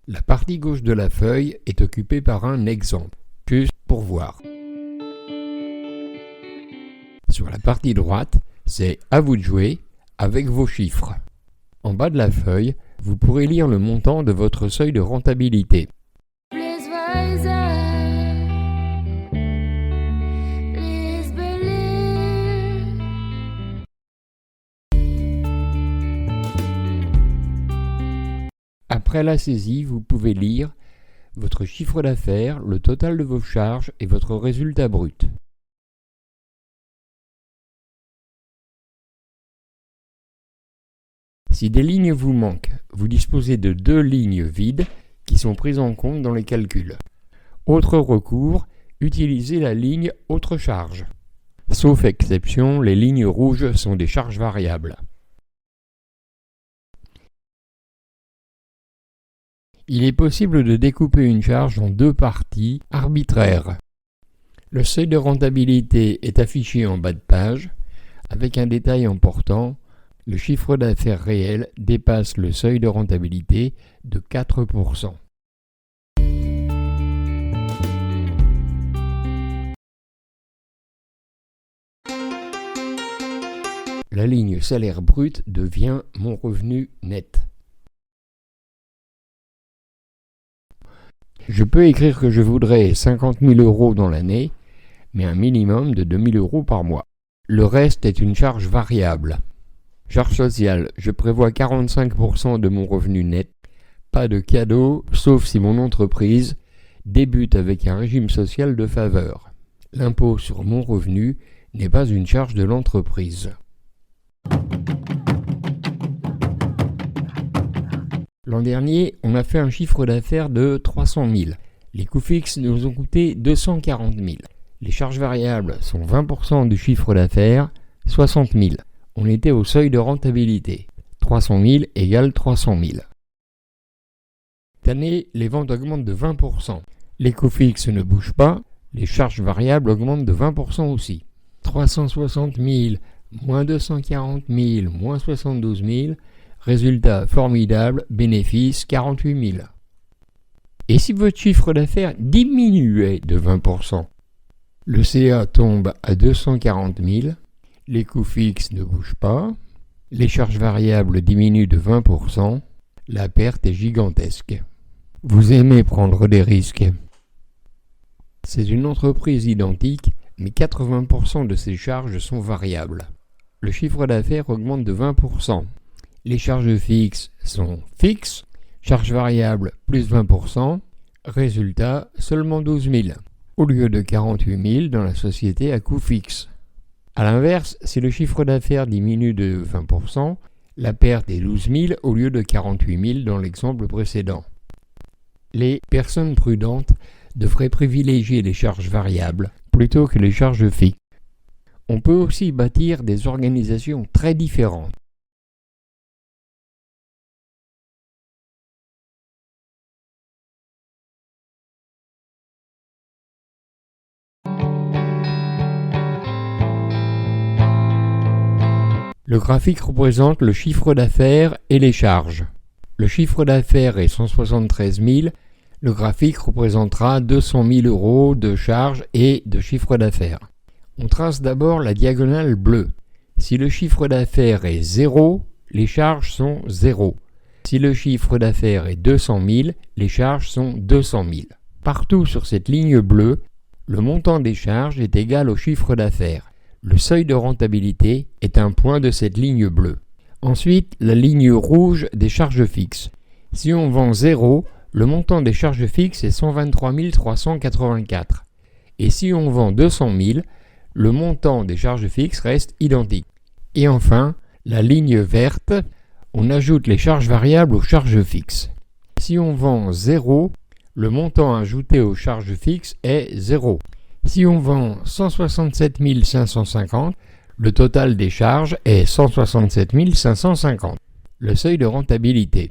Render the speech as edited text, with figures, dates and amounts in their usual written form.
La partie gauche de la feuille est occupée par un exemple, juste pour voir. Sur la partie droite, c'est à vous de jouer avec vos chiffres. En bas de la feuille, vous pourrez lire le montant de votre seuil de rentabilité. Après la saisie, vous pouvez lire votre chiffre d'affaires, le total de vos charges et votre résultat brut. Si des lignes vous manquent, vous disposez de 2 lignes vides qui sont prises en compte dans les calculs. Autre recours, utilisez la ligne « Autres charges ». Sauf exception, les lignes rouges sont des charges variables. Il est possible de découper une charge en 2 parties arbitraires. Le seuil de rentabilité est affiché en bas de page, avec un détail important. Le chiffre d'affaires réel dépasse le seuil de rentabilité de 4%. La ligne salaire brut devient mon revenu net. Je peux écrire que je voudrais 50 000 € dans l'année, mais un minimum de 2 000 € par mois. Le reste est une charge variable. Charge sociale, je prévois 45% de mon revenu net. Pas de cadeau, sauf si mon entreprise débute avec un régime social de faveur. L'impôt sur mon revenu n'est pas une charge de l'entreprise. L'an dernier, on a fait un chiffre d'affaires de 300 000. Les coûts fixes nous ont coûté 240 000. Les charges variables sont 20% du chiffre d'affaires, 60 000. On était au seuil de rentabilité. 300 000 égale 300 000. Cette année, les ventes augmentent de 20%. Les coûts fixes ne bougent pas, les charges variables augmentent de 20% aussi. 360 000, moins 240 000, moins 72 000, résultat formidable, bénéfice 48 000. Et si votre chiffre d'affaires diminuait de 20%, le CA tombe à 240 000, les coûts fixes ne bougent pas, les charges variables diminuent de 20%, la perte est gigantesque. Vous aimez prendre des risques. C'est une entreprise identique, mais 80% de ses charges sont variables. Le chiffre d'affaires augmente de 20%. Les charges fixes sont fixes, charges variables plus 20%, résultat seulement 12 000, au lieu de 48 000 dans la société à coût fixe. A l'inverse, si le chiffre d'affaires diminue de 20%, la perte est 12 000 au lieu de 48 000 dans l'exemple précédent. Les personnes prudentes devraient privilégier les charges variables plutôt que les charges fixes. On peut aussi bâtir des organisations très différentes. Le graphique représente le chiffre d'affaires et les charges. Le chiffre d'affaires est 173 000. Le graphique représentera 200 000 € de charges et de chiffre d'affaires. On trace d'abord la diagonale bleue. Si le chiffre d'affaires est 0, les charges sont 0. Si le chiffre d'affaires est 200 000, les charges sont 200 000. Partout sur cette ligne bleue, le montant des charges est égal au chiffre d'affaires. Le seuil de rentabilité est un point de cette ligne bleue. Ensuite, la ligne rouge des charges fixes. Si on vend 0, le montant des charges fixes est 123 384. Et si on vend 200 000, le montant des charges fixes reste identique. Et enfin, la ligne verte, on ajoute les charges variables aux charges fixes. Si on vend 0, le montant ajouté aux charges fixes est 0. Si on vend 167 550, le total des charges est 167 550. Le seuil de rentabilité.